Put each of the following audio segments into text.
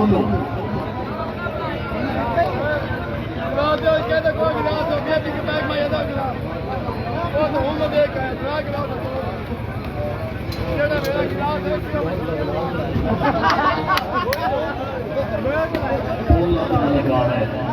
बोलो लगा रहा है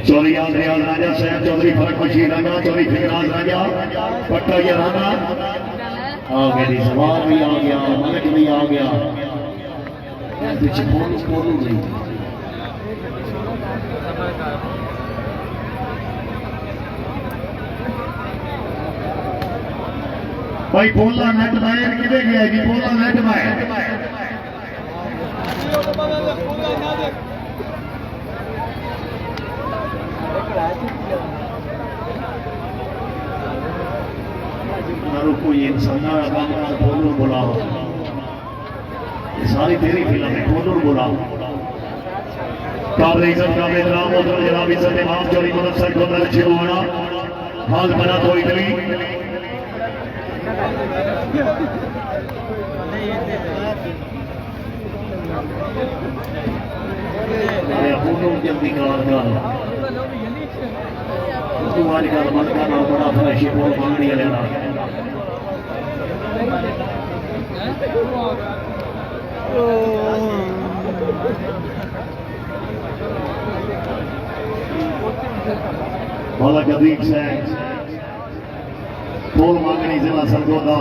चौधरी आंद्रियाल राजा साहब चौधरी फरक बशीर राजा चौधरी फिकराज राजा पट्टा राना आ गए जी सवाल भी आ गया मलिक भी आ गया पीछे बोलू गई भाई बोलना नेट बाहर किधर गया जी बोलना नेट बाहर कोई इंसान बोलू बुलाओ सारी तेरी फिल्म है बोलू बुलाओ काबिल इज्जत काबिल राम और जनाब इज्जत इमाम चौधरी मुनस्सर को नर छिवाना हाल बना तो इतनी जल्दी कार तुम्हारी गल मन करना बड़ा फ्लैशी बोल मांगनी लेना मौला कदीम से बोल मांगनी जिला सरगोदा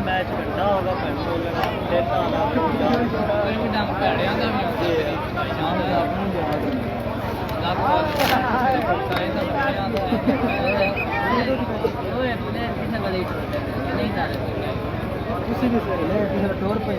मैच करना होगा टोर पे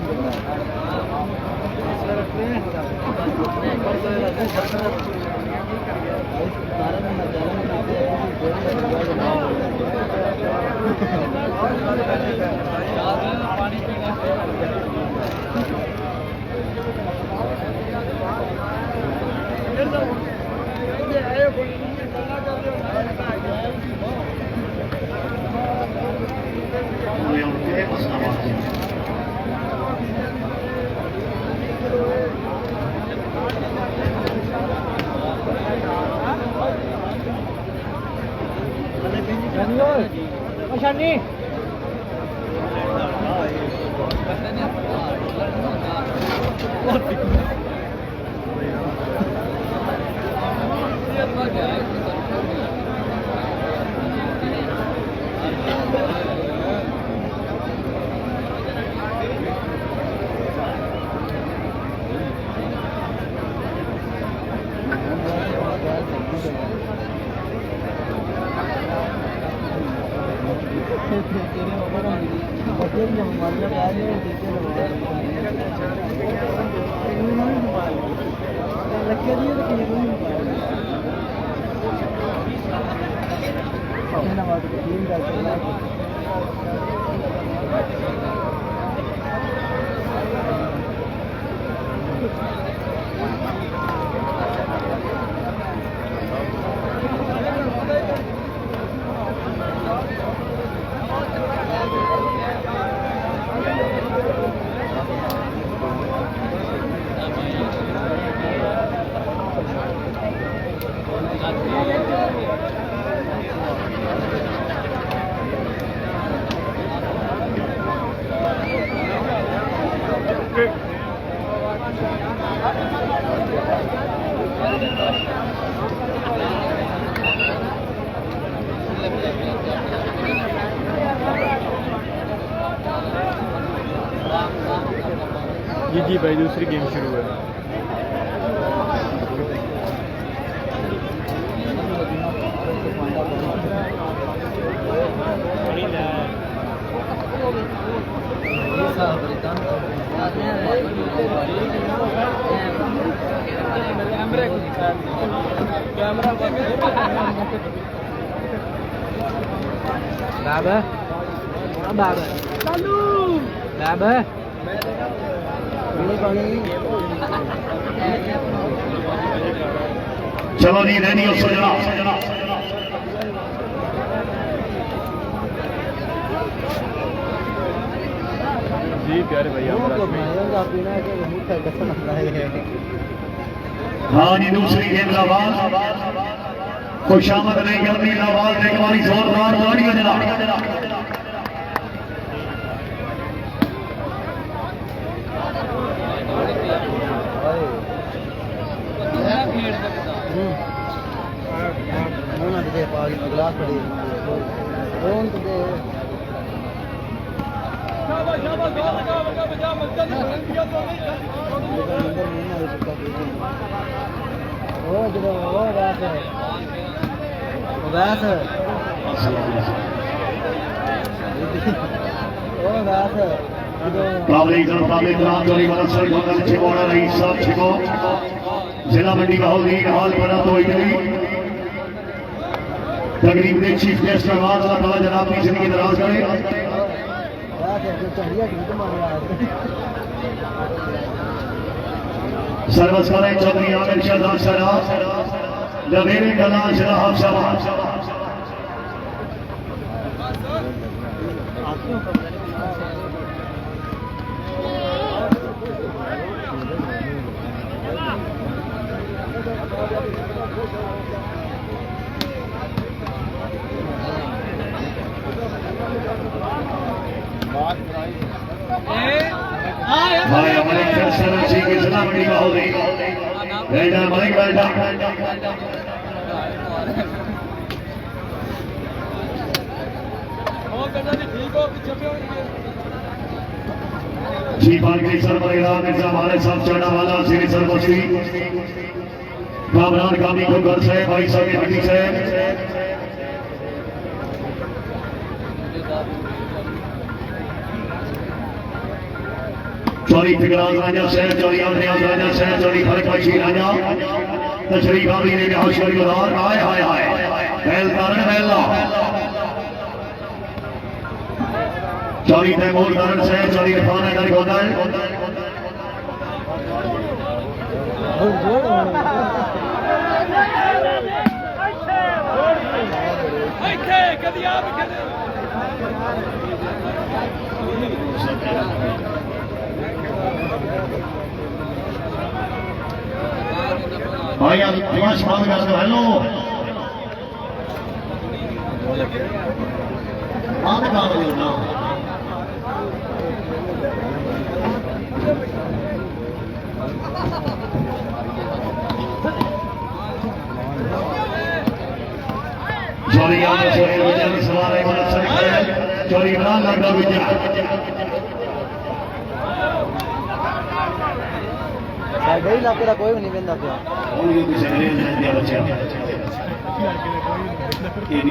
Shani जी भाई दूसरी गेम शुरू है। चलो नहीं रहनी हो सजना जी प्यारे भैया हाँ जी दूसरी गेम लावाल खुशामद नहीं करनी लावाल एक बारी जोरदार बारी बजना जिला मंडी का हाल बना तो तकरीब के चीफ गेस्ट आवाज अल्लाह जनाब की जिंदगी दराज करे सर्वस करें चौधरी आमिर शहजाद शराब लवेरे गला शराब शबाब भाई हमारे फैसल जी की जिला मंडी का हो गई बैठा मालिक बैठा जी पार्टी सरबराह मिर्जा हमारे साथ चढ़ा वाला श्री सरबश्री कामरान कामी को घर से भाई साहब की हड्डी से चौरी फिकराज राजा शहर चौरी आंध्रियाज राजा शहर चौरी फर्क बशीर राजा तशरीफ आवी ने कहा शरी उदार हाय हाय हाय बैल कारण बैला चौरी तैमूर कारण शहर चौरी इरफान है गोदर भाई आप आवाज बंद कर दो हेलो बंद कर दो ना चौरी सवार चौरी इमरान लगता विजय गई इलाके का कोई भी नहीं बंदा पिया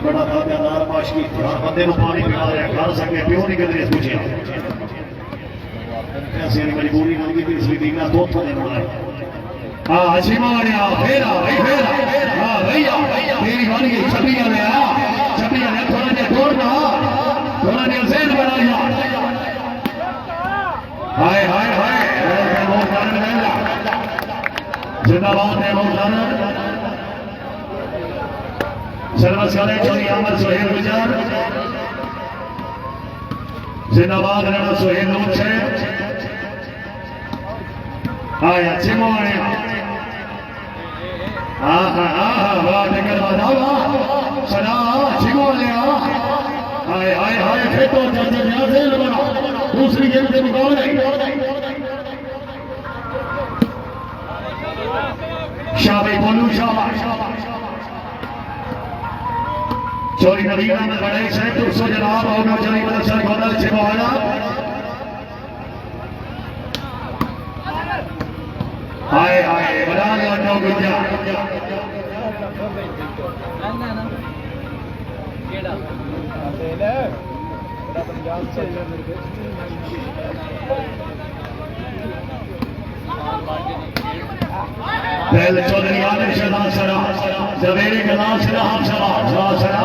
बड़ा था नार पाश की बंदे को पानी पिला रहा खा सके प्यों नहीं कदरे पूछे ऐसे मजबूरी नहीं की इसलिए दीना दो थोड़े बना हाँ हसीमा ने आ फेरा भाई फेरा हाँ भैया मेरी बारी की छबिया ने आया छबिया ने थोड़ा ने तोड़ना थोड़ा ने ज़हन बनाया हाय हाय हाय जिंदाबाद है मौलाना सर्वस करें चौधरी अहमद सोहेल गुजर जिंदाबाद राणा सोहेल लोग से हाय अच्छे मोहने हाँ हाँ हाँ वाह टेकर बाधावा सना छिगो ले हाय हाय हाय फिर तो जल्दी न्याज़ बना दूसरी गेम के मुकाबले शाबाश बोलू शाबाश चौरी नबीना में बड़े से तुरसो जनाब और नौजवानी मदरसा गोदल से बोला जाओ गुज्जा पहले चौधरी आमिर शहजाद सरा सवेरे कलाम सरा हम सरा सरा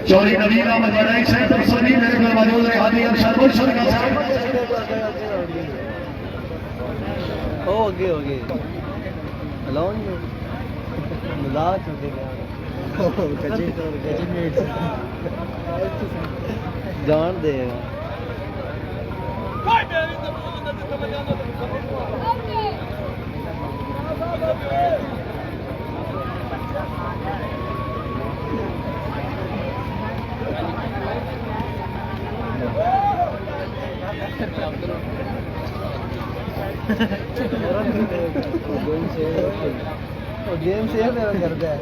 चौरी नवीन अहमद बड़ाई साहब तो सभी मेरे को मौजूद है हादी अरशद मुर्शद का साहब हो गए अलोन मजाक हो गया जान दे गेम से मेरा करता है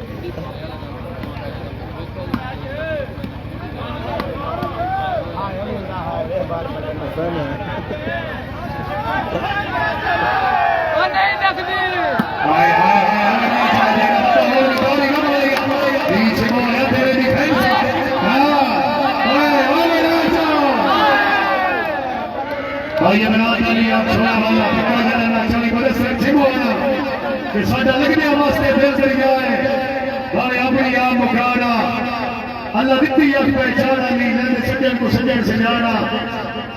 अल्लाह दित्ती पहचाना नहीं सज्जन को सज्जन से जाना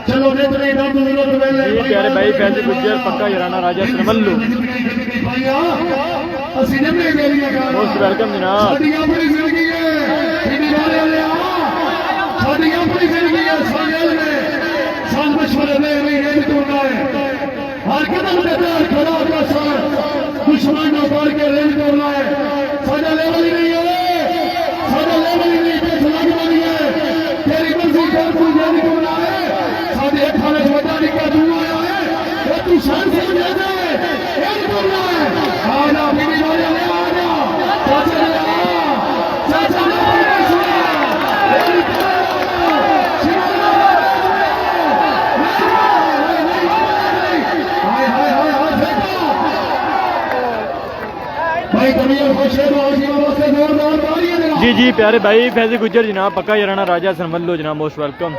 चलो प्यारे भाई फैज गुज्जर पक्का यराना राजा सरमल्लू मोस्ट वेलकम जनाब हर कदम खड़ा दुश्मन को बढ़ के रेल करना है साझा लेवल ही नहीं है साझा लेवल ही नहीं तेरी मर्जी कर तू जाने को बना है साढ़े 1 खाने से बता निका तू आया है वो तू शान से जाता है एक बोलना है आना बीवी वाले ले आना चाचा ले आ चाचा ले जी जी प्यारे भाई फैज गुज्जर जनाब पक्का यराना राजा सरमल्लू जनाब मोस्ट वेलकम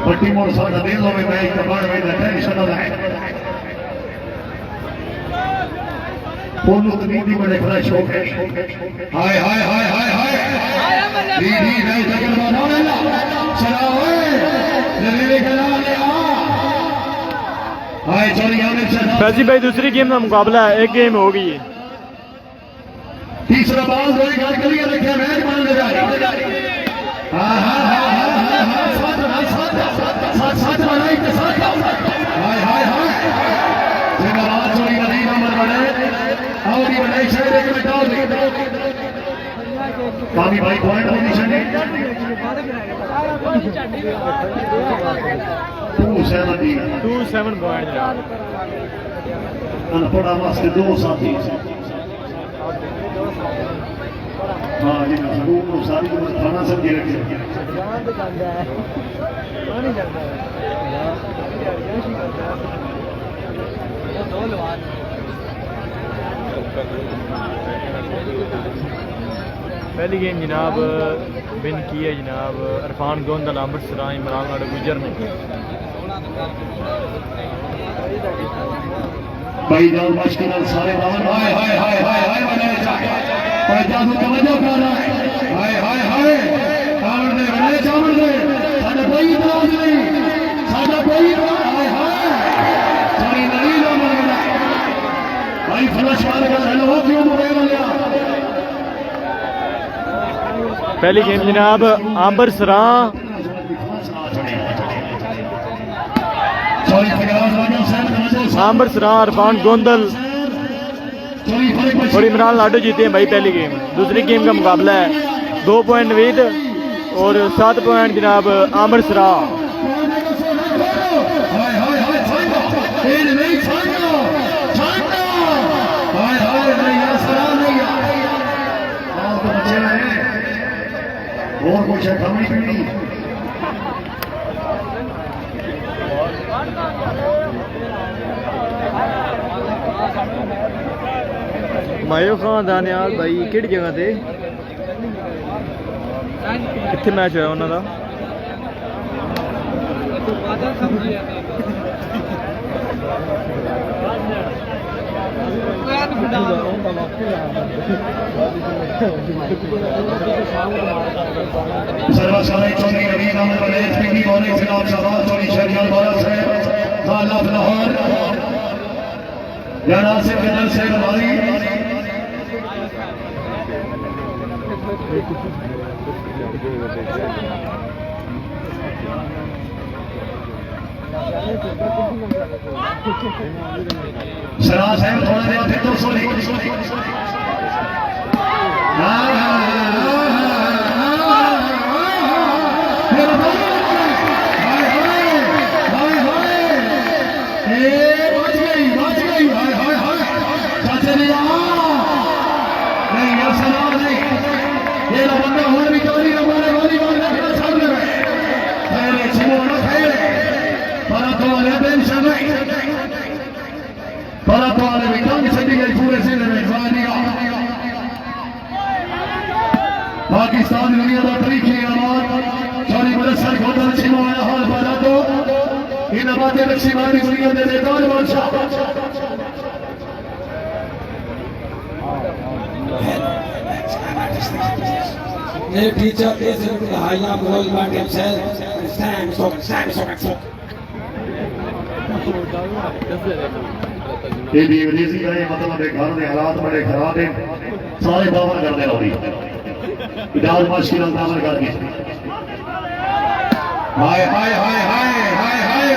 पट्टी मोड़ सादा दिलों में मैं कबाड़ में टेंशन हो रहा है पोलो तनीदी बड़े फ्रेश हो गए हाय हाय हाय हाय हाय दीदी नहीं जगह बना लेला चला ओए ले गला ले आ हाय चल यार फैजी भाई दूसरी गेम का मुकाबला है एक गेम हो गई है तीसरा बाल कोई घर के लिए रखे मैच बन जाए हां हां हां हां साथ बनाई के साथ हाय हाय हाय जिंदाबाद चोरी नदी नंबर बने और ये बनाई शहर के मिटाओ कामी भाई पॉइंट पोजीशन है 2-7 पॉइंट जनाब अनपढ़ा वास्ते दो साथी हाँ जी वो सारी थाना समझे रखे पहली गेम जनाब विन की है जनाब इरफान गोंदल अमृतसर इमरान लाडो गुजर ने भाई जान मुश्किल सारे बावन हाय हाय हाय हाय हाय बनाए जाए भाई जादू तवज्जो कर रहा है हाय हाय हाय कावड़ दे बनाए चावड़ दे साडा कोई इतराज नहीं साडा कोई हाय हाय सारी नली लो मरना भाई फ्लश मार कर हेलो क्यों मोबाइल लिया पहली गेम जनाब अमृतसर अमृतसर इरफान गोंदल और इमरान लाडो जीते हैं भाई पहली गेम। दूसरी गेम का मुकाबला है 2 पॉइंट नवीद और 7 पॉइंट जनाब अमृतसर। और कुछ है खानी पीनी मायो खान दानियाल भाई किहड़ी जगह ते कित्थे मैच होया उन्हां दा सर्वसाई चौधरी रवीन अहमद बलेज पीडी बॉलिंग खिलाफ शहबाज चौधरी शहरियार बारह से खाला लाहौर याना से बिदर से हमारी सरा साहब थोड़ा देर फिर तो सोली पाकिस्तान दुनिया का तरीके सॉरी मुदस्सर गोदल छिमाया हाल बाला तो इन बातें लक्ष्मीवादी दुनिया के नेताज बादशाह Their teacher is in the high up role by himself. Stand so. ये भी अंग्रेजी का ये मतलब है घर के हालात बड़े खराब हैं सारे बावर करते रहो इजाज मुश्किल अंदाज करके हाय हाय हाय हाय हाय हाय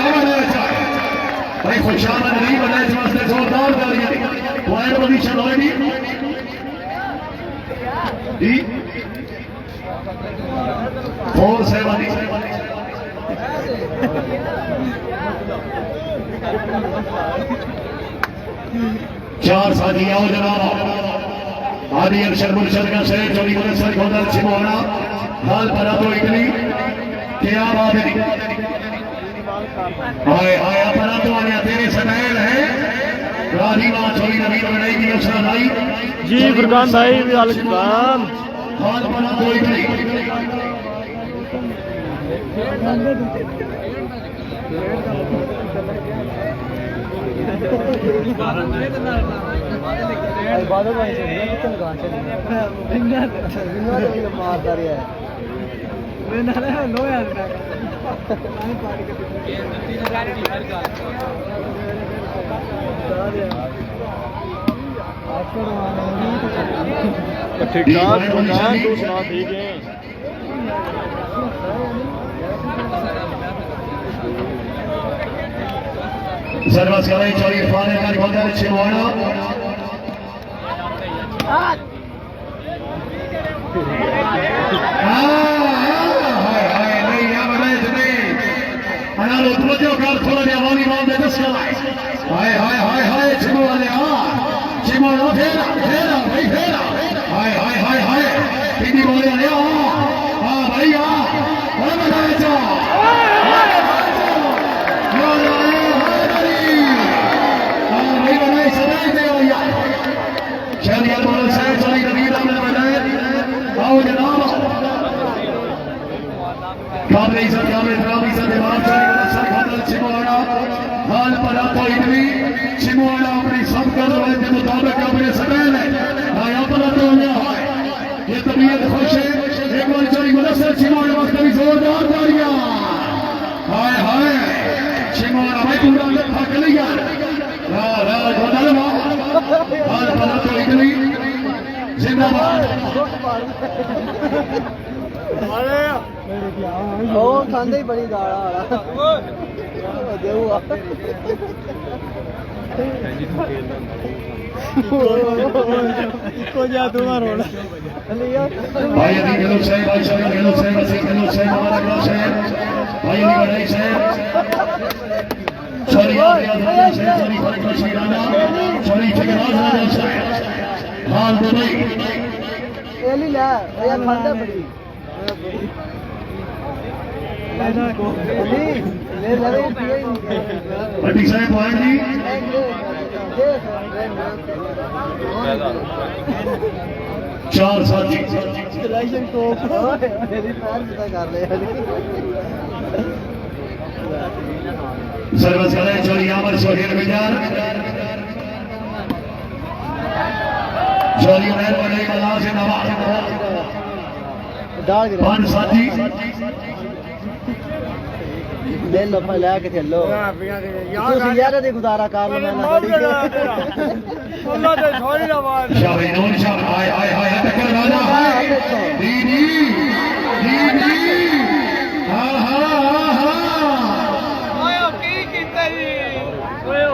भाई खुशामद नहीं बना इस वास्ते जोरदार तालियां पॉइंट पोजीशन होगी जी 4 साथी आओ जनाब आदि अक्षर मुर्शद का शहर चौरी मुदस्सर गोदल छिमोना हाल पर तो इटली क्या बात है हाय हाय अपना तो आया तेरे सनैल है राजीवा चौरी नबी बनाई की उसरा भाई जी फुरकान भाई वालेकुम सलाम हाल पर तो इटली बादल भाई से कितने दुकान चली मारता रहा है मैं ना लो यार ठीक ठाक तू सुना ठीक है सर्वस करें चौरी इरफान का गोदल छिमोना नालो तवज्जो कर थोड़ा जिहा वॉलीबॉल दे दस हाय हाय हाय हाय चिमो वाले चिमो नो फेरा फेरा भाई फेरा हाय हाय हाय हाय पीडी बोले वाले हां भाई हां और बनाए जा भाई बनाए सदाई दे यार शहरिया बोल से चली नबी अपने बनाए आओ जनाब काबले इज्जत दिमाग चली सर खादल चिमोड़ा हाल पर कोई नहीं चिमोड़ा अपनी सब कर के मुताबिक अपने सदैव है आया पता तो है ये तबीयत खुश है एक बार चली मुदस्सर चिमोड़ा वक्त भी जोरदार तालियां हाय हाय चिमोड़ा भाई पूरा थक लिया रा रा गोदलवा हाल पता तो नहीं जिंदाबाद ਉਹ ਖਾਂਦੇ ਹੀ ਬੜੀ ਦਾਲ ਵਾਲਾ ਦੇਊਗਾ ਇੱਕੋ ਜਿਹਾ ਤੂੰ ਰੋਣਾ भाई अभी गलो से भाई साहब गलो से वसी गलो से हमारा गलो से भाई अभी बड़ाई से सॉरी राजा से सॉरी फरक बशीराना सॉरी ठेकेदार राजा से हाल दुबई ਇਹ ਲਈ ਲੈ ਇਹ ਖਾਂਦੇ ਬੜੀ ले ले बड़ी साहब पॉइंट जी चार साथी सिलेक्शन को मेरी पैर पता कर ले सर्विस करें चोरी अमर सोहेल विचार चोरी में बड़े कला से नवाज पांच साथी ले लो ले के चलो ਤੁਸੀਂ ਯਾਰ ਦੇ ਗੁਜ਼ਾਰਾ ਕਰ ਲਓ ਮੈਂ ਬੜੀ ਉਹਨਾਂ ਦੇ ਥੋੜੀ ਆਵਾਜ਼ शाबाश नून शाह हाय हाय हाय टक्कर वाला हाय दीदी दीदी हां हां हां ਓਏ ਕੀ ਕੀਤਾ ਜੀ ਓਏ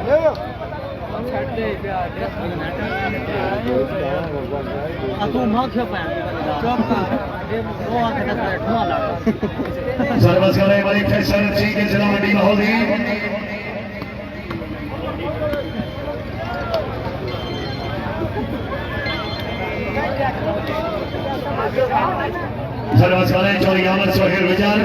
ਲੈ ਛੱਡੇ ਪਿਆਰ ਆ ਤੂੰ ਮਾਂ ਖਿਆ ਪਾ ਚੁੱਪ वो आके ना ठुआ लगा सर्विस करे वाली फैशन जी के जिला मंडी महोली सर्विस करे चोरी अमर सोहेल विचार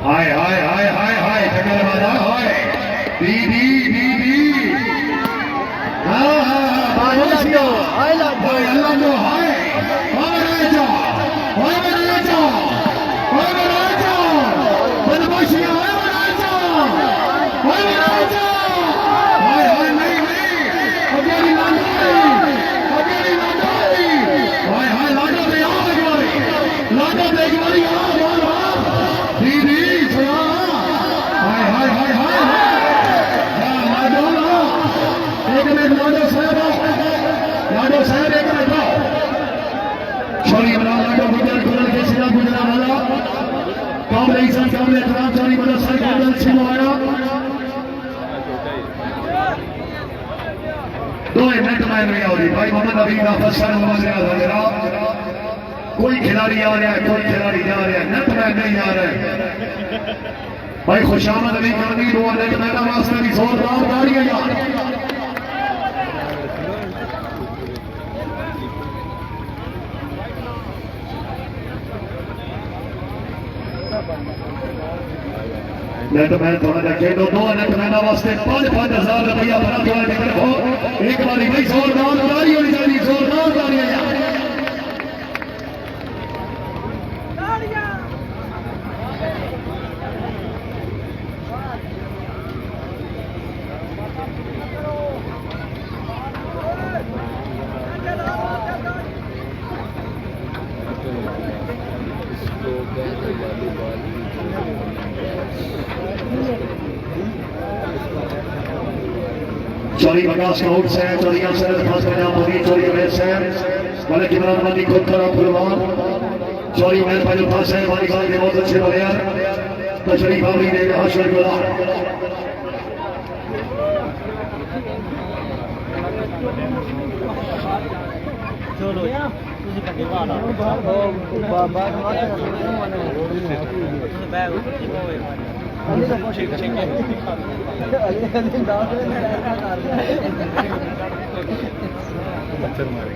हाय हाय हाय हाय हाय टक्कर वाला हाय दीदी दीदी भाई मोहम्मद नबी का फैसल कोई खिलाड़ी आ रहा है कोई खिलाड़ी जा रहा है नेट मैन नहीं आ रहा है भाई खुशामद नहीं करनी दो नेट मैन वास्ते भी जोरदार तालियां यार नेट मैन थोड़ा जा खेलो दो नेट मैन वास्ते 5,000 रुपया बना दिया देखो एक बार भाई जोरदार ताली होनी चाहिए जोरदार तालियां यार चोरी बगा स्काउट से चोरिया से खास करना पूरी चोरी में से वाले किमरान मंदी खुद करा फुलवान चोरी में पहले पास है हमारी बात के बहुत अच्छे प्लेयर तो शरीफ आवरी ने कहा शोर बोला चलो ਤੁਸੀਂ ਕੱਢੇ ਵਾਲਾ ਉਹ ਬਾਬਾ ਮਾਤਾ ਬੈਗ ਹੋਏ ਅਲੀ ਦਾ ਕੋਸ਼ਿਸ਼ ਕਰਾਂਗੇ ਅਲੀ ਦਾ ਮੱਛਰ ਮਾਰ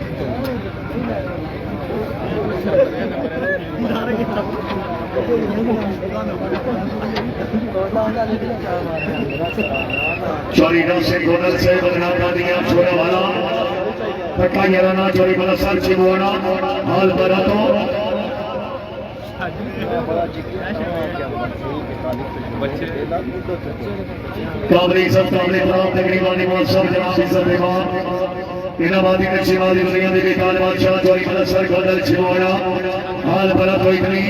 चोरी से गोदल से बदनाम दिया छोरा वाला पट्टा यराना चोरी वाला सर चिमोना हाल बरा तो काबरी सब काबरी प्राप्त तकरीबानी मौत सब जनाब इज्जत देवान इनाबादी नक्शेबादी दुनिया के बेकार बादशाह चोरी वाला सर गोदल चिमोना हाल बरा तो इतनी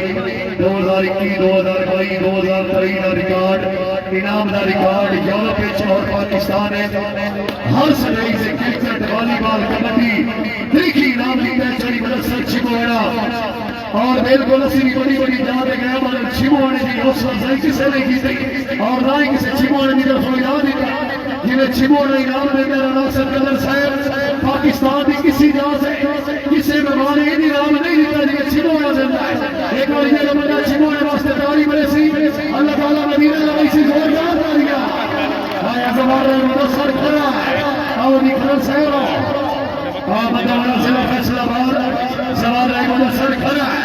2021 2022 2023 का रिकॉर्ड इनाम का रिकॉर्ड यूरोप और पाकिस्तान हर सदाई से क्रिकेट वॉलीबॉल कबड्डी देखी इनाम लिखा है चोरी वाला सर चिमोना और बिल्कुल असली बड़ी बड़ी जान गया मगर चिमोने की हौसला अफजाई किसी ने की थी और ना ही किसी चिमोने की तरफ याद नहीं जिन्हें चिमोने इनाम में मेरा नासिर कदर साहब पाकिस्तान की किसी जगह से किसी मेहमान ने इनाम नहीं दिता जिन्हें चिमोना देता है एक बार ये बंदा चिमोने वास्ते ताली बड़े सी अल्लाह ताला मदीने लगाई सी जोरदार तालियां आया हमारा मुदस्सर खड़ा है और निखर सहरा और बंदा जिला फैसलाबाद सवाल है मुदस्सर खड़ा है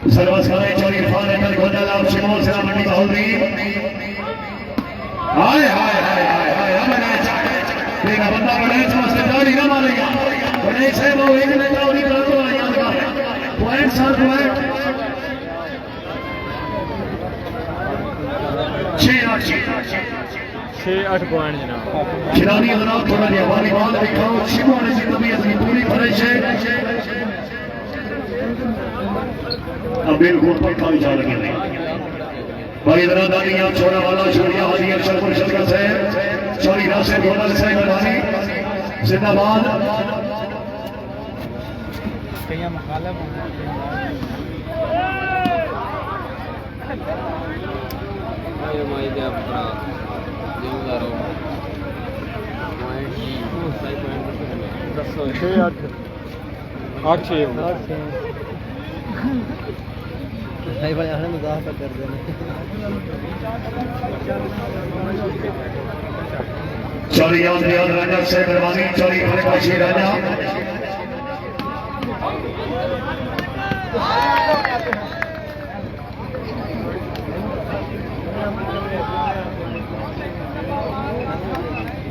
सर्वस्कारे चोरी इरफान अहमद गोदल आप शिमोल से मंडी बहादुरी हाय हाय हाय हाय हाय हम देखा बंदा बड़े समझते दाढ़ी ना मारेगा बड़े से वो एक ने दाढ़ी कर दो याद का पॉइंट सर पॉइंट 6-8 पॉइंट जनाब खिलाड़ी जनाब थोड़ा जिहा वॉलीबॉल दिखाओ शिमोने की तबीयत की पूरी फर्ज है अब बिल्कुल पक्का विचार लगे भाई इधर दानिया छोरा वाला छोरिया हाजिया शरपुर शरका से चोरी राशे गोदल से गवानी जिंदाबाद कहीं मुखालिफ आयो माई दे अपना जिंदारो आठ 6 भाई भाई हमें मजाक कर देने चोरी याद राजा से गवानी चोरी खड़े पाशी राजा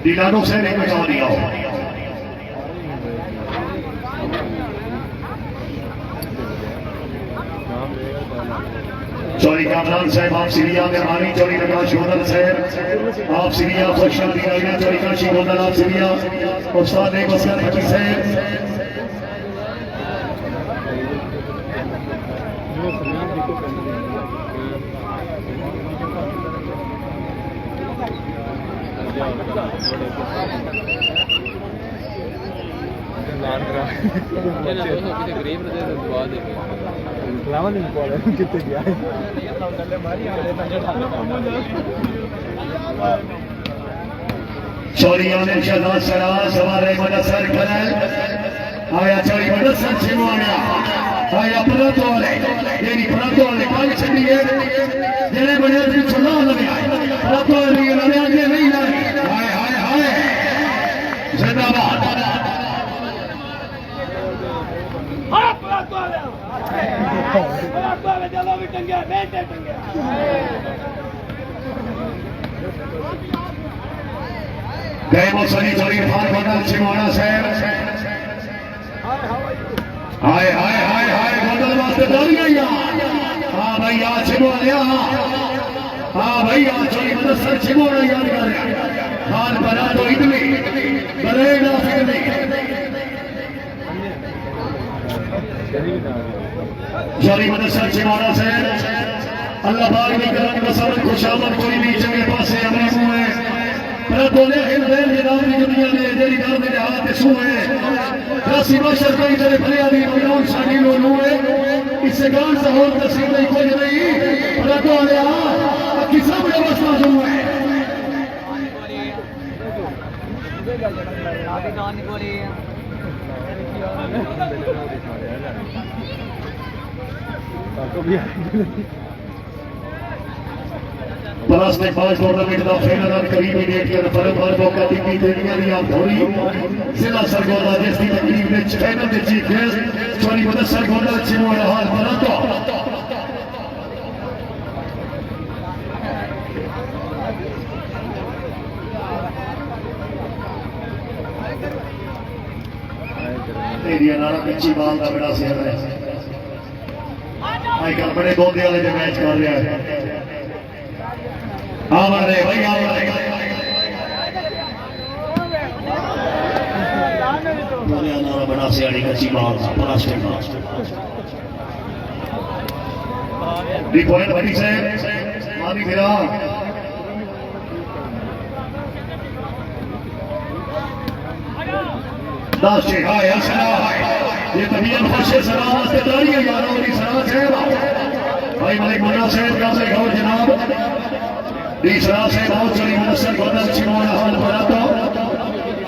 दिलानों से नहीं बचा दिया चोरी कामरान साहब आप सीरिया मेहमानी चोरी प्रकाश गोदल साहब आप सीरिया खुशहाली दिया चोरी काशी गोदल आप सीरिया उस्ताद एक वसीयत फकीर साहब कितने गया चोरियों ने शहजाद सरा सवारे मुदस्सर खलल आया चोरी मुदस्सर छिमोना आया परतोले यानी परतोले काल छड़ी है जेने बने दिन छला लगे परतोले लगे आगे नहीं लगे हाय हाय हाय जिंदाबाद गए मौसमी चोरी फार बदल छिमोना साहब हाय हाय हाय हाय बदल वास्ते डर गया हाँ भाई आज छिमो लिया हाँ भाई आज चोरी बदल सर छिमोना याद कर रहा हाल बना तो इतनी बरेगा फिरनी चोरी बदल सर छिमोना से अल्लाह पाक ने करम का सबक खुशामद कोई भी जगह पासे हमें हुए पर बोले हिंदेन जनाब की दुनिया में जेरी दर्द दे हाथ सु है रासी बशर कोई तेरे फरियादी मौलाना शानी लो लो है इससे गान से और तस्वीर नहीं कोई नहीं पर तो आया कि सब व्यवस्था सु है आगे गान को रही है तो भी प्लास्टिक 5 टूर्नामेंट का फाइनल करीबी डेट के फरक मौका दी देनी आप थोड़ी जिला सरगोदा जिसकी तकलीफ में फाइनल के चीफ गेस्ट चोरी बदल सरगोदा छिमो हाल बना तो एरिया नारा कच्ची बाल का बड़ा सेवा है आजकल बड़े गोदे वाले जो मैच कर रहा है आवारे भाई आवारे बोलिया नारा बड़ा सियाड़ी कच्ची बाल प्लास्टिक दी पॉइंट बड़ी से मानी फिरा दाशे हाय असरा ये तबीयत खुशे सलाम से दारी है यारों की सलाह है भाई मलिक मुन्ना साहब का से गौर जनाब तीसरा से बहुत चली मुनसर बदल छिमोना हाल बना तो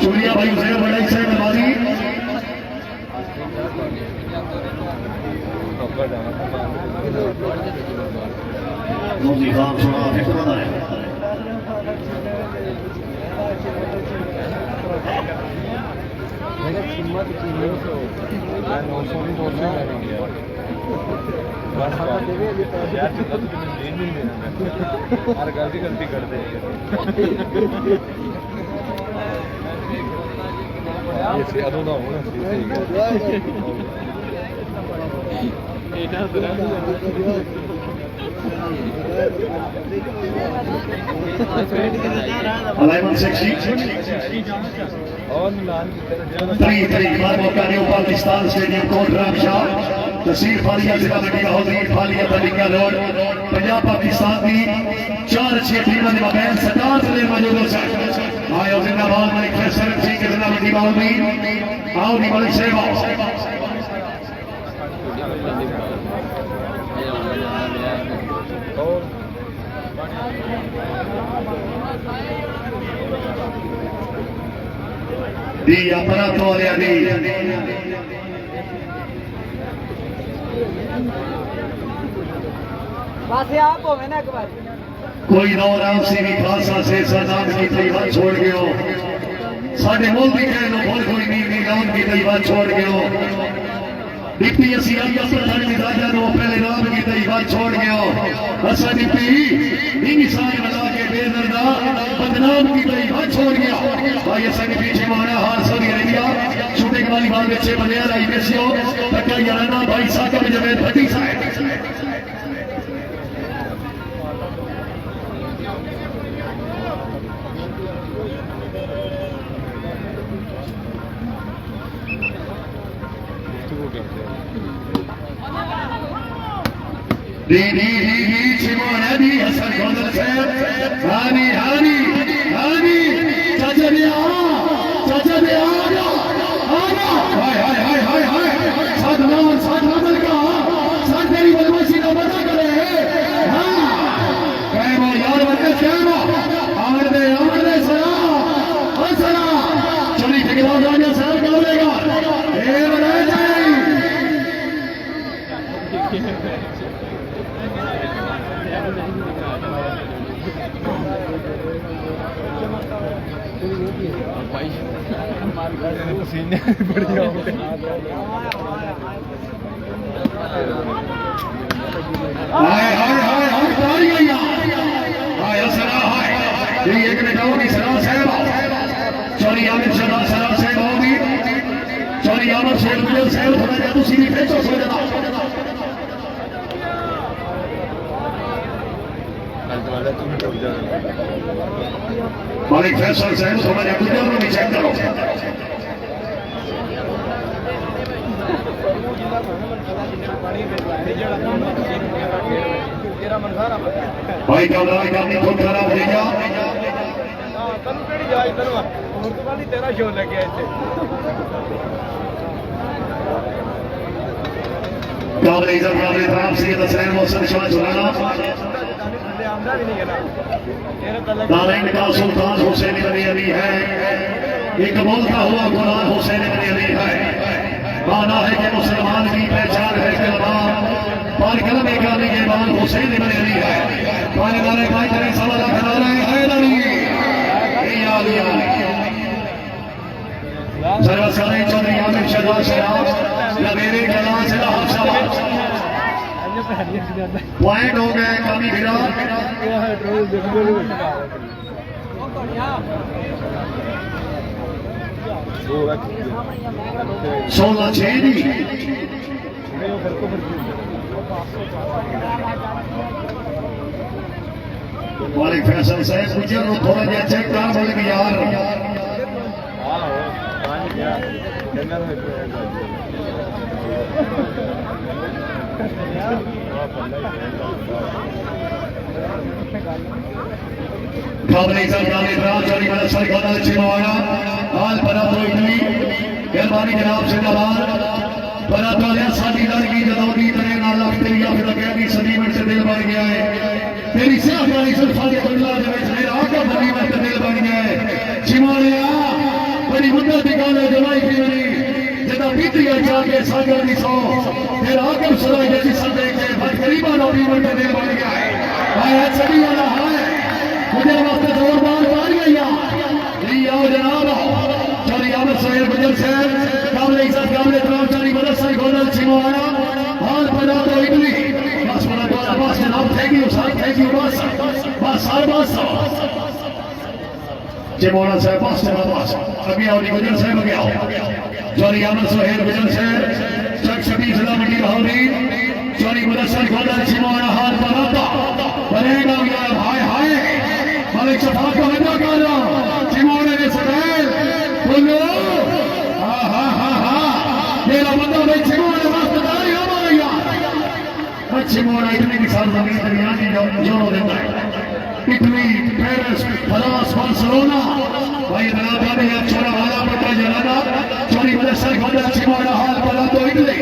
चूड़िया भाई उसे बड़े से नमाजी मोदी खान सुना फिक्र है गलती करते पाकिस्तान स्टेडियम कोट रामशाह तहसील फालिया जिला मंडी हौजीर फालिया तलिका रोड पंजाब पाकिस्तान की 4 अच्छी टीमों के मबैन 17 जिले मौजूद हैं आयो जिंदाबाद मलिक फैसल सिंह के जिला मंडी हौजीर आओ दी मलिक साहब दी अपना तो दी बस आप हो ना एक बार कोई नौराम से भी खासा से सदाम की तैवान छोड़ गए हो साढ़े मुल्क की कहनो बोल कोई नहीं गांव की तैवान छोड़ गए हो डिप्टी सियाया प्रधान मिजाजा नो पहले नाम की तैवान छोड़ गए हो असा डिप्टी इंसान बना के बेदर्दा बदनाम की तैवान छोड़ गया भाई असा डिप्टी छिमाना हार सऊदी अरेबिया शूटिंग वाली बाल बच्चे बने आई बेसियो तक्का याराना भाई साहब जवेद भट्टी साहब दी छिमोना दी हसन गोदल साहब हानी हानी हानी चाचा ने आ गया हाय हाय हाय हाय हाय साधना का साथ तेरी बदमाशी का पता करे हां कहमो यार बंदे कहमो आमर दे सरा चली ठेकेदार राजा साहब का बोलेगा ए बड़ा जाए पसीने बढ़िया हाय हाय हाय हाय तारी गया हाय असरा हाय ये एक ने गांव की सरा साहब चौरी आमिर शहजाद सराब से होगी चौरी आमिर शेर गुजर से थोड़ा जा तुसी भी फेंचो सो जाना मालिक फैसल साहब थोड़ा जा गुजर को भी चेक करो भाई कमरा करनी खूब खराब हो गया तेरा शो लग गया इसे काबले इज्जत काबले इकराम सैयद हसनैन मोहसिन शाह जुलाना नारायण का सुल्तान हुसैन इब्न अली है एक बोलता हुआ कुरान हुसैन इब्न अली है माना है कि मुसलमान की पहचान है कलमा पार कलमे गाने के बाद हुसैन इब्न अली है पाने वाले भाई तेरे सवाल करा रहे हैं नहीं जरा सारे चौधरी आमिर शहजाद शराब लवेरे कला से पॉइंट हो गए कामी भिड़ा 16-6 जी मालिक फैसल साहब गुजर को थोड़ा जहा चेक कर बोले कि यार काबले सरकार इकराम चौरी बड़ा सरकार अच्छी मवाना हाल बना तो इतनी मेहरबानी जनाब जिंदाबाद बना तो लिया साडी लड़की जदौगी तेरे नाल लगते या फिर कह दी सदी में से दिल बन गया है तेरी सिर्फ वाली सुल्फा के बंगला दे विच मेरा आका बनी में दिल बन गया है चिमालिया बड़ी मुद्दत की गल है जवाई की बनी जदा बीती जाके सागर दी सौ तेरा आका सराय दे जिसम देख के बद करीबा नौकरी में दिल बन गया है आया सदी वाला है मुझे वास्ते जोरदार तालियां लिया जनाब चौधरी आमिर साहिब गुजर से काबले इज्जत काबले इकराम चौधरी मदद साहिब गोदल छिमवाना हाल पैदा तो इतनी बस बड़ा द्वारा बस जनाब थैंक यू बस सर बस छिमवाना साहब बस अभी आओ गुजर साहब अभी आओ चौधरी आमिर साहिब गुजर से चक शबी जिला मंडी बहादुरी चौधरी मदद साहिब गोदल छिमवाना हाल पैदा बनेगा हाय हाय मालिक शफा को हटा कर चिमोड़े ने सदैव बोलो हा मेरा बंदा भाई चिमोड़े वास्तेदारी हो मारेगा चिमोड़ा इतनी की साल जमीन दुनिया की जोड़ो देता है इटली पेरिस फ्रांस बार्सिलोना भाई बराबर में छोरा वाला पटा जलाना चोरी वजह से गोदल चिमोड़ा हाल पड़ा तो इटली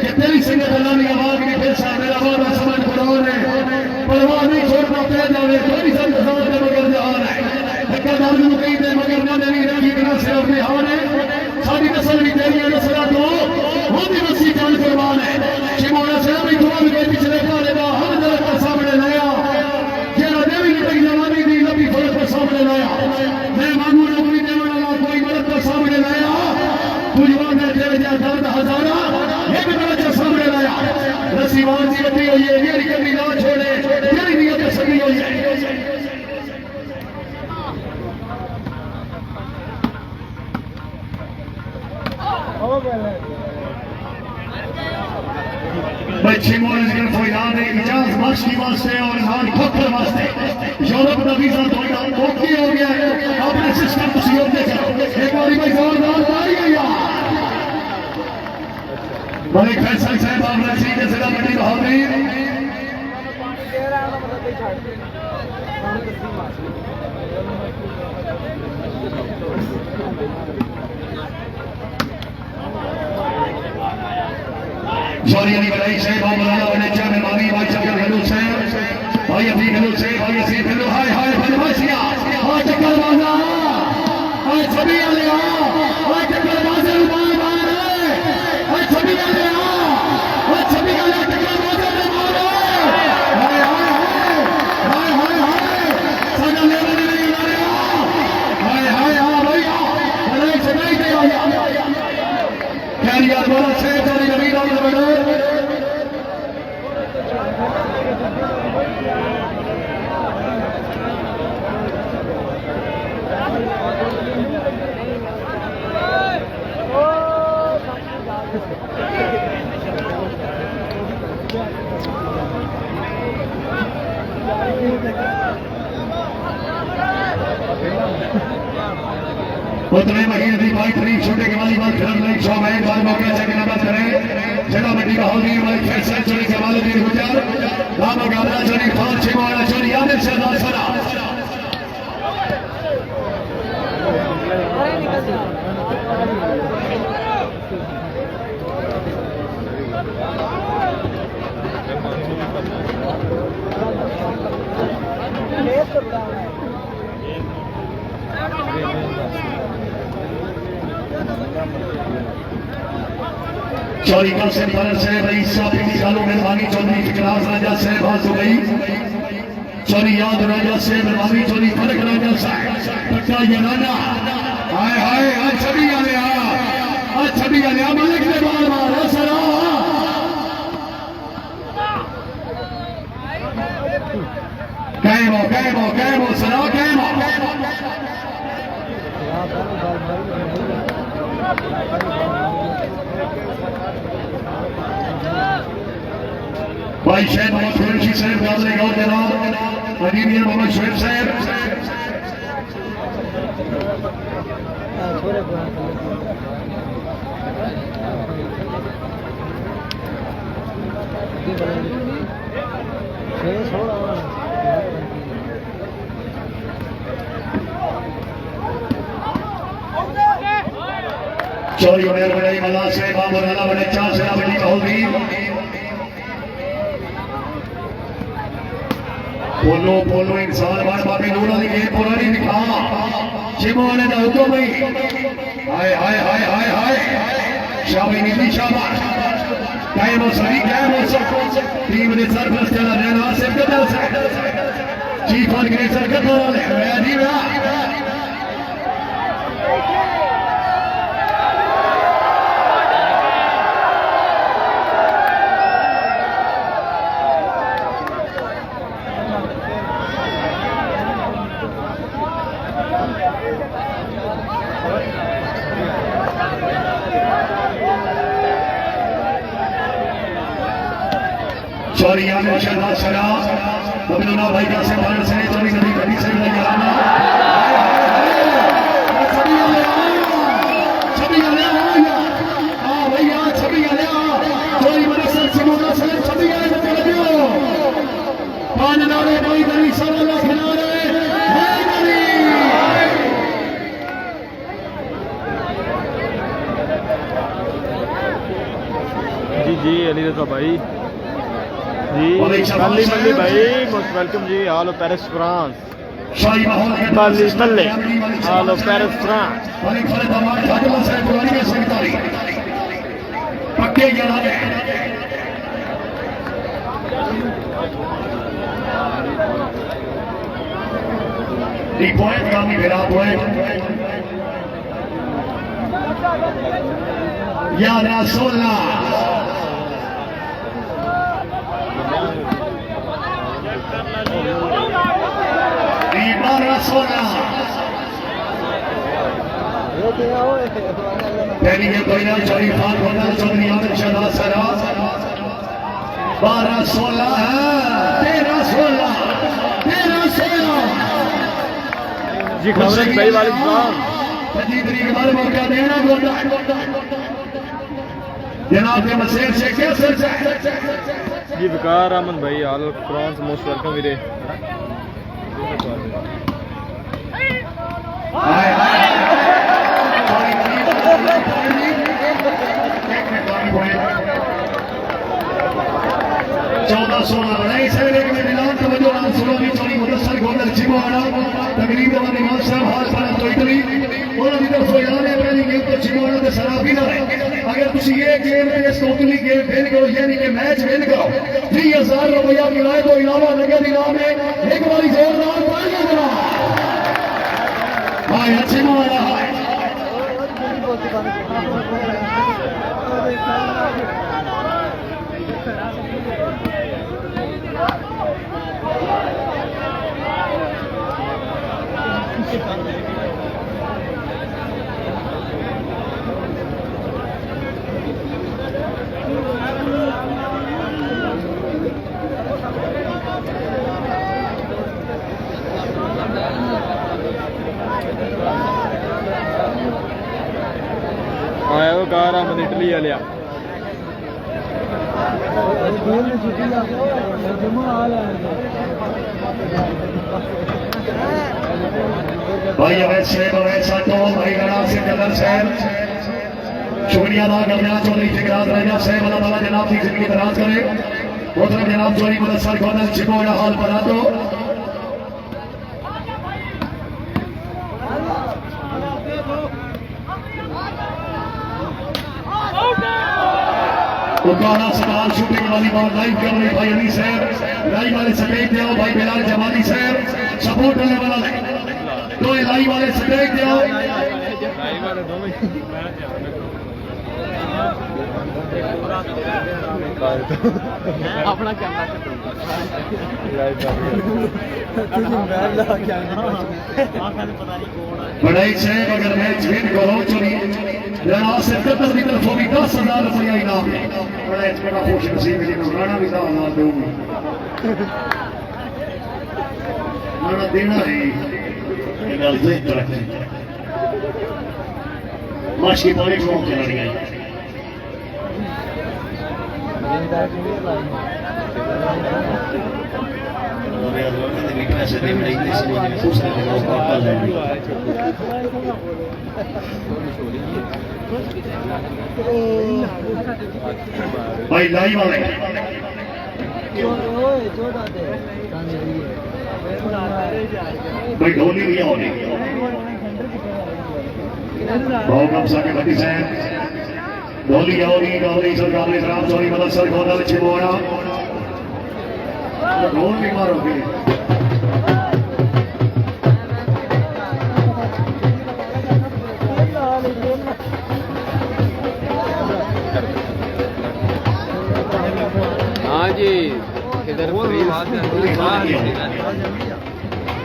कि तेरी संगत अल्लाह की आवाज की फिर से मेरा बाबा समझ पड़ो ने परवाह नहीं छोड़ना पे जावे कोई संत समझ मगर जहान है ठेकेदार को कहीं दे मगर ना नहीं रखी बिना से अपने हाल है सारी नस्ल भी तेरी नस्ल तो वो भी वसी जान कुर्बान है चिमोड़ा से भी दुआ के पिछले काले दा हर दर के सामने लाया जेरा देवी की जवानी दी लंबी फलक के सामने लाया मैं मांगू नौकरी देने वाला कोई मदद के सामने लाया तुझवा ने तेरे जा दर्द हजारा एक दर के सामने लाया नसीबान की बटी हुई है मेरी कभी ना छोड़े तेरी नियत सही हुई है बच्चे मोहन को याद है इजाज मास्की वास्ते और ईमान ठोकर वास्ते यूरोप का वीजा थोड़ा ओके हो गया है अपने सिस्टम को सहयोग दे करो एक बार भाई जोरदार तालियां यार मालिक फैसल साहब आप रसी के जिला मंडी बहादुरी चौधरी अली बलाई साहब बाबूलाल बने चाहे मावी भाई चक्कर घलू से भाई अभी घलू से भाई असी घलू हाय हाय बनवासिया हाय चक्कर बाजा हाय छवि वाले हाय चक्कर बाजा बाय बाय हाय छवि वाले हाय छवि वाले चक्कर बाजा ने मारे हाय हाय हाय हाय हाय साजा ले नहीं मारे हाय हाय हां भैया बलाई से नहीं गया कैरियर बोला से चौधरी नबी राम बने उतने महीने की भाई तरीक छोटे के वाली बात खिलाफ नहीं 100 में बार मौका चेक नंबर करें जगह मंडी का होगी भाई फैसल चोरी के वाले दिन गुजर बाबा गाबला चोरी फाल छिमाड़ा चोरी याद से दासरा चौरी कल से फरज है भाई साफी निकालो मेहरबानी चौधरी फिकराज राजा साहब हो गई चौरी याद राजा से मेहरबानी चौरी फरक राजा साहब पक्का ये राजा हाय हाय आज छवि आ गया आज छवि आ गया मालिक ने बार मारा सरा कैमो सरा कैमो भाई शहर मोहम्मद कुरैशी साहब गाजरे गांव जनाब अजीमिया मोहम्मद शुएब साहब चौरी उमेर बड़े मल्ला से बाबूराला बड़े चार से बड़ी होगी पोलो इंसान बार बाबी नूरा दी गेम पुरानी दिखा चिमोने दा हुक्म नहीं हाय हाय हाय हाय हाय शाबाश नीति शाबाश टाइम हो सही टाइम हो सब टीम ने सरप्लस चला रहना सिर्फ कदल से चीफ ऑर्गेनाइजर कदल वाले जी वाह चौरिया में शहबाज सरा बबलूना भाई का से भारत से चौरी नदी कभी से लगा आना छवि आ हां भैया छवि आ चौरी में सर सिमोना से छवि आ लगे पान नारे कोई गली सवाल खिला रहे जी अली रजा भाई जी मल्ली मल्ली भाई मोस्ट वेलकम जी ऑल ऑफ पेरिस फ्रांस मल्ली मल्ली ऑल ऑफ पेरिस फ्रांस पक्के पॉइंट कामी मेरा पॉइंट या रसूला पहली ये कोई ना चौरी खान होना चौधरी आमिर शहबाज सरा 12-16 13-16 जी खबरें भाई वाले साहब 25 तरीक बाद मौका देना गोटा जनाब के मसेर से कैसे जी विकार अहमद भाई ऑल फ्रांस मोस्ट वेलकम वीरे हाय हाय 14-16 बढ़ाई से लेकर मिलान का वजह नाम सुनो भी चोरी मुदस्सर गोदर चिमोड़ा तकरीब वाले इमाम साहब हाल पर तो इटली और अभी तक सोयाने पहली गेम तो चिमोड़ा के शराबी ना है अगर कुछ ये गेम में टोटली गेम खेल गए यानी कि मैच खेल गए 30,000 रुपया मिलाए तो इलावा नगद इनाम है एक बारी जोरदार तालियां बजा हाय चिमोड़ा हाय वो कार हम इटली वाले भाई अवैध वैसा तो भाई गणा से कदर शहर शुक्रिया अदा करना चौधरी फिकरात राजा साहब अल्लाह ताला जनाब की जिंदगी दराज करे मोहतरम जनाब चौधरी मुदस्सर खोदल चिकोड़ा हाल बना दो उकाड़ा सवाल शूटिंग वाली बॉल लाइव कर रही भाई अली साहब लाइव वाले सटेज दे भाई बिलाल जमाली साहब सपोर्ट करने वाला तो लाइव वाले सटेज दे अपना बड़ाई साहब अगर मैच विन करो चुनी लड़ा से कतर की तरफ भी 10,000 रुपया इनाम बड़ा बड़ा खुश नसीब राणा भी दावा दूंगी राणा देना है ये गल से तरक्की माशी पानी को खिलाड़ी है भाई लाइव वाले भाई ढोली भी होनी बहुत कम साके बटी से ढोली होनी गौरी सरकार ने राम चौरी मदद सर गोदा छिपोड़ा ढोल भी मारोगे हाँ जी इधर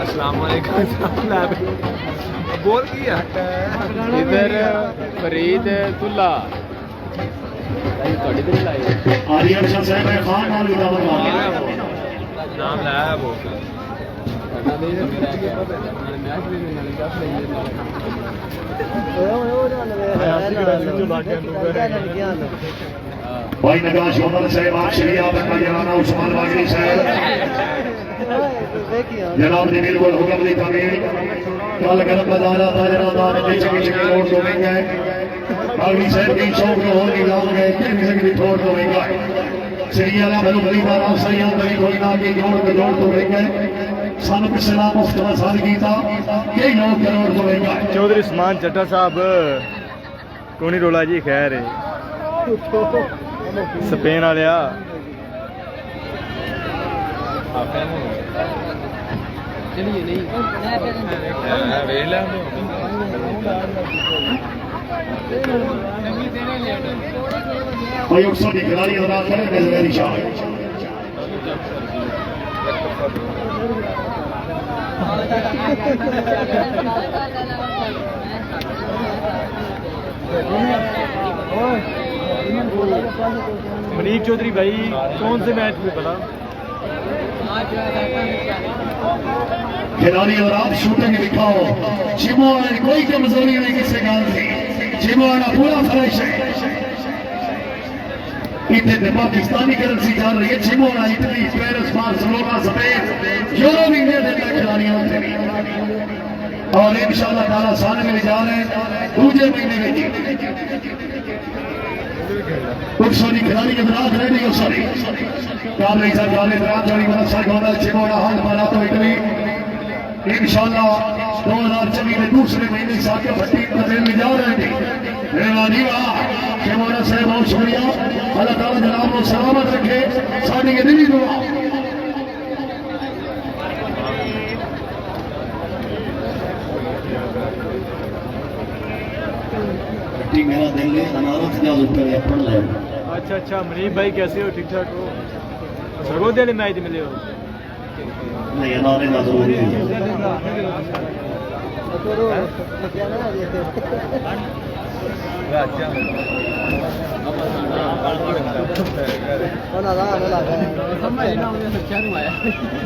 अस्सलाम वालेकुम बोल किया इधर फरीद तुल्ला आर्यन शाह साहब है खान नाम नाम लाया वो भाई नगाश उमर साहब आप श्री आप जनाना उस्मान वागरी साहब जनाब ने बिल्कुल हुक्म दी तमीर कल गरम बजारा था जनाब ने चकी चकी रोड तो में गए वागरी साहब की शौक को हो नहीं लाओ गए किसी की थोड़ तो में गए श्री अला भलो भली बार सही हम कहीं कोई ना की जोड़ तो में गए सन पिछला मुफ्त वसाल कीता कई लोग करोड़ तो में गए चौधरी उस्मान चट्टा साहब कोनी रोला जी खैर है स्पेन वाले चलिए नहीं भाई अक्सर की खिलाड़ी अदा करें मेरी शाह मनीष चौधरी भाई कौन से मैच में पता खिलाड़ी और आप शूटिंग दिखाओ जिमो कोई कमजोरी नहीं किसी गाल की जिमो पूरा फ्रेश है इतने पाकिस्तानी करेंसी चल रही है जिमो Italy Paris Barcelona Spain Europe England के खिलाड़ियों और इंशाल्लाह ताला साल में जा रहे हैं दूसरे महीने में कुछ सारी खिलाड़ी के बरात रह रही हो सारी काबले सा काबले बरात जानी मतलब सर गोदा चिमोड़ा हाल मारा तो इटली इंशाल्लाह 2024 के दूसरे महीने साथ भट्टी में जा रहे हैं मेहरबानी चिमोड़ा साहब बहुत शुक्रिया अल्लाह ताला जनाब को सलामत रखे साड़ी ये दिली दुआ मेरा दिल है अनारत का ऊपर पढ़ ले अच्छा अच्छा मनीष भाई कैसे हो ठीक ठाक हो सरगोदे वाले मैच मिले हो नहीं अनारे का तो नहीं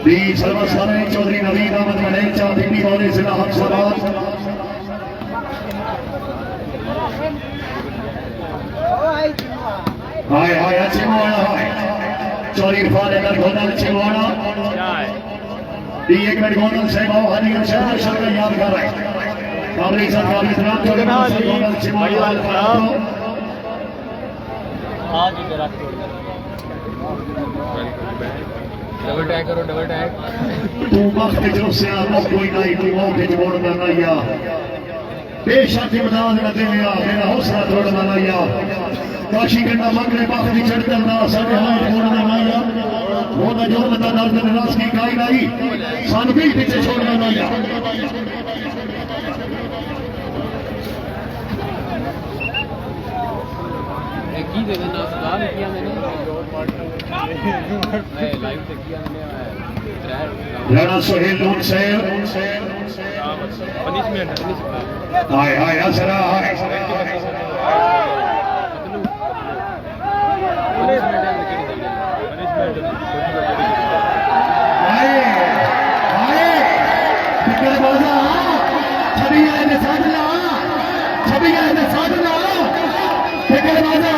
दी सर्वसारे चौधरी नवीन अहमद मनेचा दिल्ली वाले जिला हक हाय हाय अच्छे मोड़ा हाय चोरी फाले कर घोड़ा अच्छे मोड़ा क्या है दी एक मिनट घोड़ा से बाव हरी के शहर शहर याद कर रहे काबली सरकार इतना चोरी घोड़ा अच्छे मोड़ा आज ही तेरा डबल टैग करो डबल टैग तू वक्त जो से आना कोई नहीं तू वो के जोड़ देना या बेशक इमदाद न दे मेरा हौसला तोड़ना ना या काशी गंडा मंगले बाख भी चढ़ता ना सारे हाथ छोड़ना ना या वो ना जो बता दर्द रास की काई नहीं सान भी पीछे छोड़ना ना या की दे देना सुधार किया मैंने लाइव से किया मैंने राणा सोहेल नून शेर पनिशमेंट हाय हाय असरा हाय हाय हाय फिकर बाजा छवि आए ने साधना छवि आए ने साधना फिकर बाजा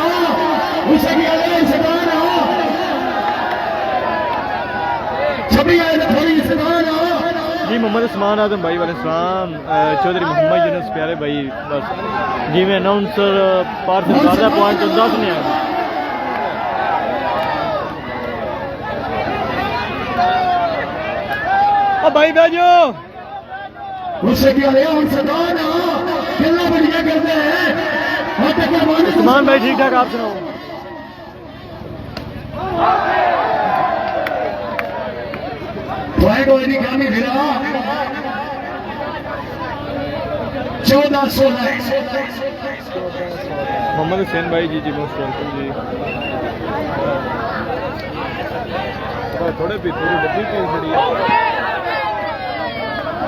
उसे भी आए सदाना छवि आए ने थोड़ी सदाना जी मोहम्मद उस्मान आजम भाई वालेकुम चौधरी मोहम्मद यूनुस प्यारे भाई बस जी में अनाउंसर पार्थ दादा पॉइंट 10 ने आ भाई बैजो उससे क्या ले उन सदाना कितना बढ़िया करते हैं उस्मान भाई ठीक ठाक आप सुनाओ पॉइंट होने का भी मिला 14-16 मोहम्मद हुसैन भाई जी जी मोस्ट वेलकम जी थोड़े भी पूरी डब्बी की खड़ी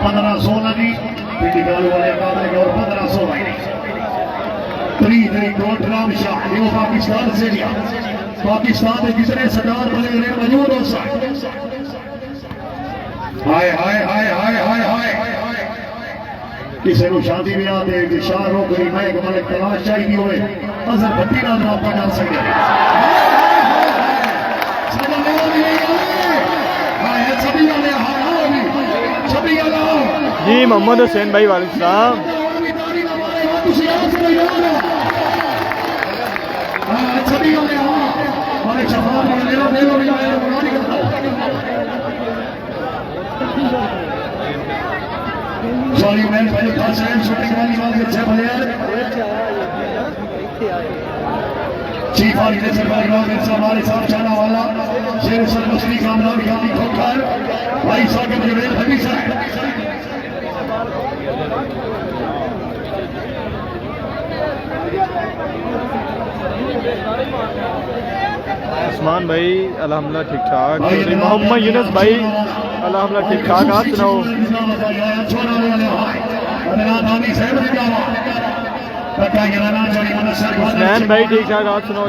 15-16 जी पिंडी गाल वाले काबले और 15-16 कोट राम शाह ये पाकिस्तान से लिया पाकिस्तान में कितने सरदार बने हुए मौजूद हो सकते हाय हाय हाय हाय हाय हाय किसी को शादी में आते कि शाहरुख गई मैं मलिक तलाश चाहिए हुए अजहर भट्टी ना आपका डाल सके जी मोहम्मद हुसैन भाई वालेकुम सॉरी मैं पहले खास है शूटिंग वाली बात अच्छा प्लेयर चीफ ऑफिसर सरकारी गवर्नमेंट से हमारे साथ जाना वाला शेर सरमस्ती कामरान गांधी खोखर भाई साकिब जुबैर हबीसा उस्मान भाई अल्हम्दुलिल्लाह ठीक ठाक मोहम्मद यूनुस भाई अल्हम्दुलिल्लाह ठीक ठाक आप सुनाओ हुसैन भाई ठीक ठाक आप सुनाओ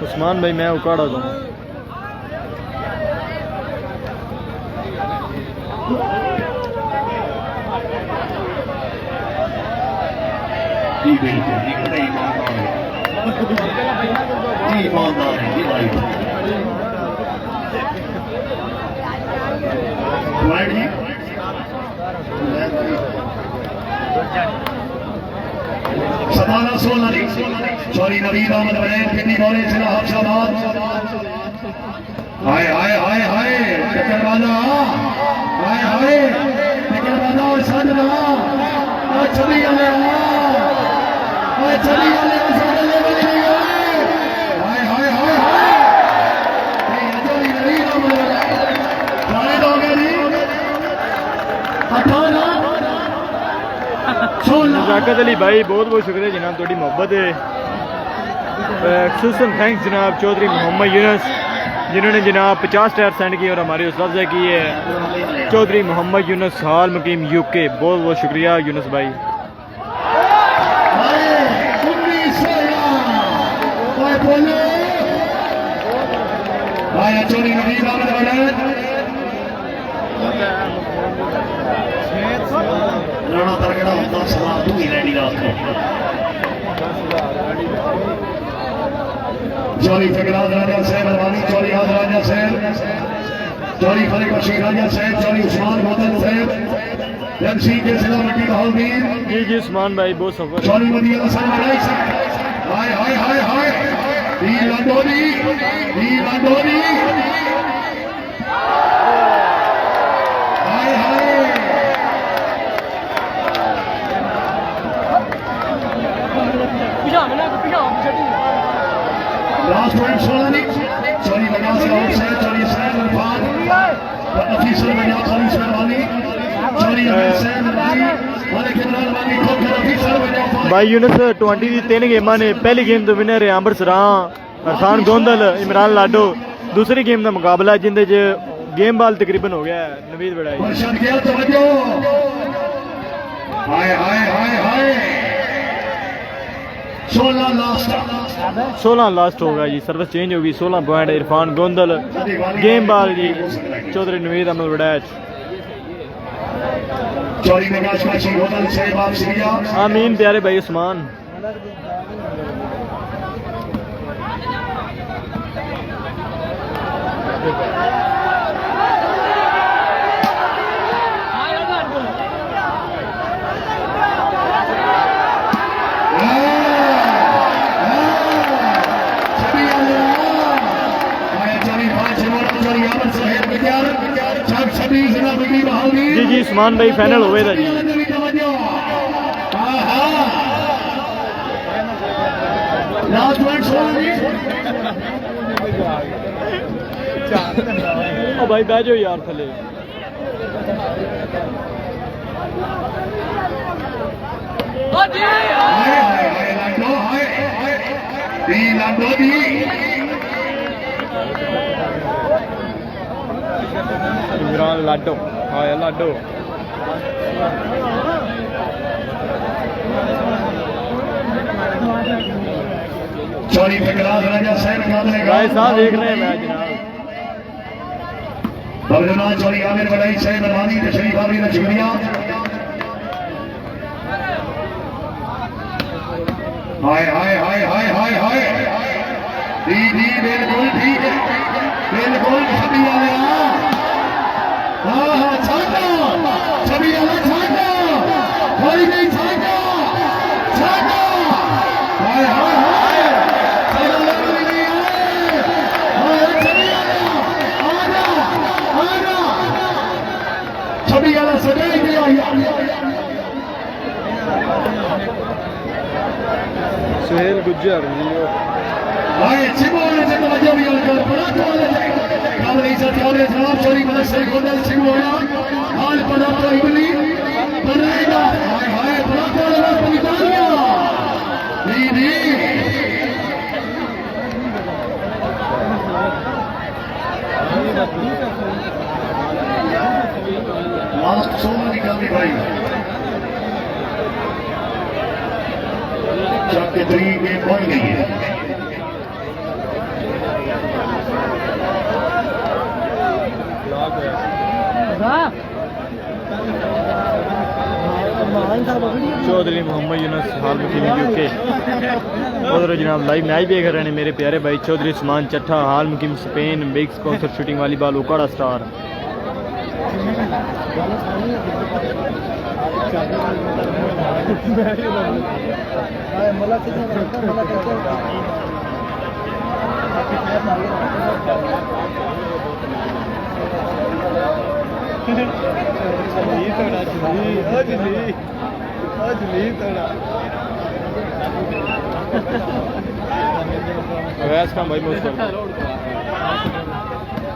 उस्मान भाई मैं उकाड़ा दूँ जी बिल्कुल जी बड़ा ईमानदार है जी भाई पॉइंट जी 17-16 सॉरी नवीद अहमद बने कितनी बॉलें चला हफ्शाबाद हाय हाय हाय हाय टक्कर वाला हाय हाय टक्कर वाला और साधना छवि वाले छवि वाले हाय हाय हाय नजाकत अली भाई बहुत बहुत शुक्रिया जनाब थोड़ी मोहब्बत है एक्सक्लूसिव थैंक्स जनाब चौधरी मोहम्मद यूनुस जिन्होंने जनाब 50 टायर सेंड किए और हमारी हौसला अफजाई की है चौधरी मोहम्मद यूनुस हाल मुकीम यूके बहुत बहुत शुक्रिया यूनुस भाई राणा तरगड़ा होता सलाह तू ही रैडी रात को चौरी फिकराज राजा सैन अलवानी चौरी आज राजा सैन चौरी फरीक बशीर राजा सैन चौरी उस्मान गोदन सैन एमसी के जिला मंडी बहादुर जी उस्मान भाई बहुत सफर चौरी मदीना हसन बनाई हाय हाय हाय हाय दी लाडोरी हाय हाय लास्ट पॉइंट 16 नहीं चौरी बजा से आउट से चौरी सैन इरफान ऑफिसर बजा चौरी सैन वाली चौरी सैन वाली वाले किमरान वाली को ऑफिसर बजा भाई यूनुस 20 दी 3 गेमां ने पहली गेम तो विनर है अंबर सरां अरफान गोंदल इमरान लाडो दूसरी गेम का मुकाबला जिंदे च गेम बाल तकरीबन हो गया नवीद बड़ाई वर्षन किया तवज्जो हाय हाय हाय हाय 16 लास्ट होगा जी सर्विस चेंज होगी 16 पॉइंट इरफान गोंदल गेम बाल जी चौधरी नवीद अमल वड़ैच चौरी निकाश का होटल से वापस किया आमीन प्यारे भाई उस्मान जी जी उस्मान भाई फाइनल हो गया जी ओ भाई बह जाओ यार थले इमरान लाडो हाय लाडो चौरी फिकराज राजा सैन भाई साहब देख रहे हैं मैच जनाब बबलना चौरी आमिर बड़ाई सैन अलवानी तशरीफ आवी ने शुक्रिया हाय हाय हाय हाय हाय हाय जी जी बिल्कुल ठीक है बिल्कुल छवि वाले हाँ हाँ छाटा छवि वाला छाटा कोई नहीं छाटा छाटा हाय हाय हाय छवि वाला सजाई दिया सुहेल गुज्जर हाय चिमो वाले से तवज्जो भी कर बड़ा वाले काबल इज्जत वाले जनाब चोरी मदद से गोदल चिमो या हाल पड़ा तो इबली बनाएगा हाय हाय बड़ा वाले पहुंचाया नहीं नहीं लास्ट 16 निकाली भाई चाके 3 गेम बन गई है चौधरी मोहम्मद यूनुस हाल में यूके उधर जनाब लाइव मैच देख रहे हैं मेरे प्यारे भाई चौधरी उस्मान चट्ठा हाल मुकिम स्पेन बिग स्पॉन्सर शूटिंग वाली बाल उकाड़ा स्टार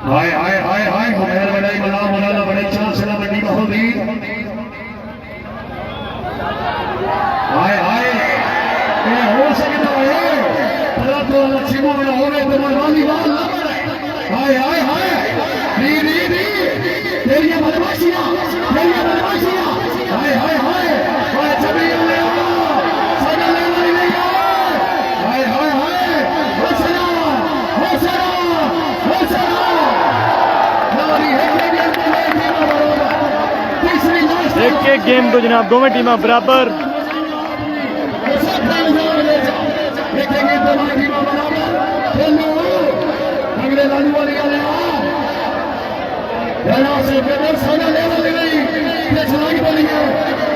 भाई हाय हाय हाय हाय हुमैर बड़ाई मना मौलाना बड़े चांद से मंडी बहोदी हाय हाय ये हो सकता है भला तो लक्ष्मी में हो रहे तो मनवानी बात ना करे हाय हाय हाय नी नी नी तेरी बदमाशियां हाय हाय हाय हाय सभी ले सदा ले ले हाय हाय हाय होसला होसला होसला एक गेम तो जनाब दोवें टीमां बराबर। देखेंगे दोनों टीमां बराबर खेलो अगले लालू वाली गल है से पेपर सादा लेवल नहीं ये चलाई बोली है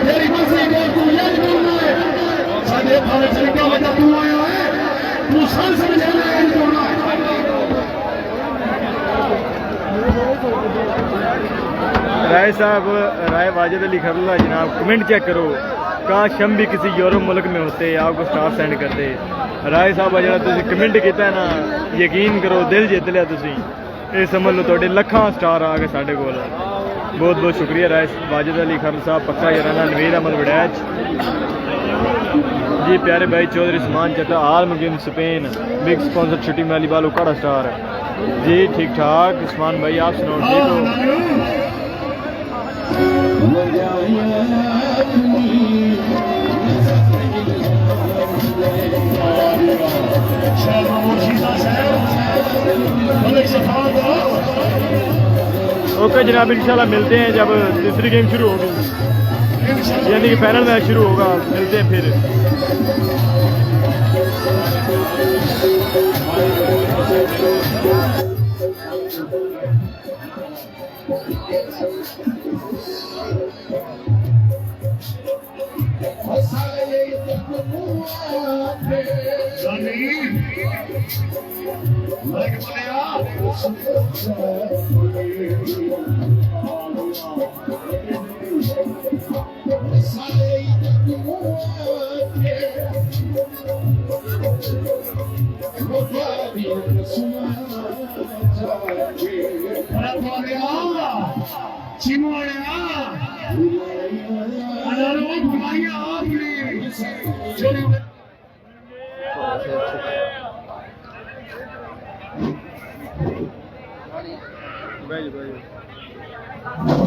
तेरी मर्जी को तू ये बोलना है साडे थाने तरीका बता तू आया है तू सन समझना है नहीं बोलना है। राय साहब राय वाजिद अली खरला जनाब कमेंट चेक करो, काश हम भी किसी यूरोप मुल्क में होते आपको स्टार सेंड करते। राय साहब जो कमेंट किया है ना यकीन करो दिल जित लिया तुसी, ये समझ लो थोड़े लखां स्टार आ गए साढ़े को। बहुत बहुत शुक्रिया राय वाजिद अली खरल साहब, पक्का याराना नवीर अहमद वड़ैच जी, प्यारे भाई चौधरी उस्मान चट्टा आल मुकीम स्पेन बिग स्पॉन्सर छुट्टी माली बालू काड़ा स्टार जी, ठीक ठाक उस्मान भाई आप सुनाओ ठीक हो। ओके जनाब इंशाल्लाह मिलते हैं जब तीसरी गेम शुरू होगी, यानी कि फाइनल मैच शुरू होगा, मिलते हैं फिर।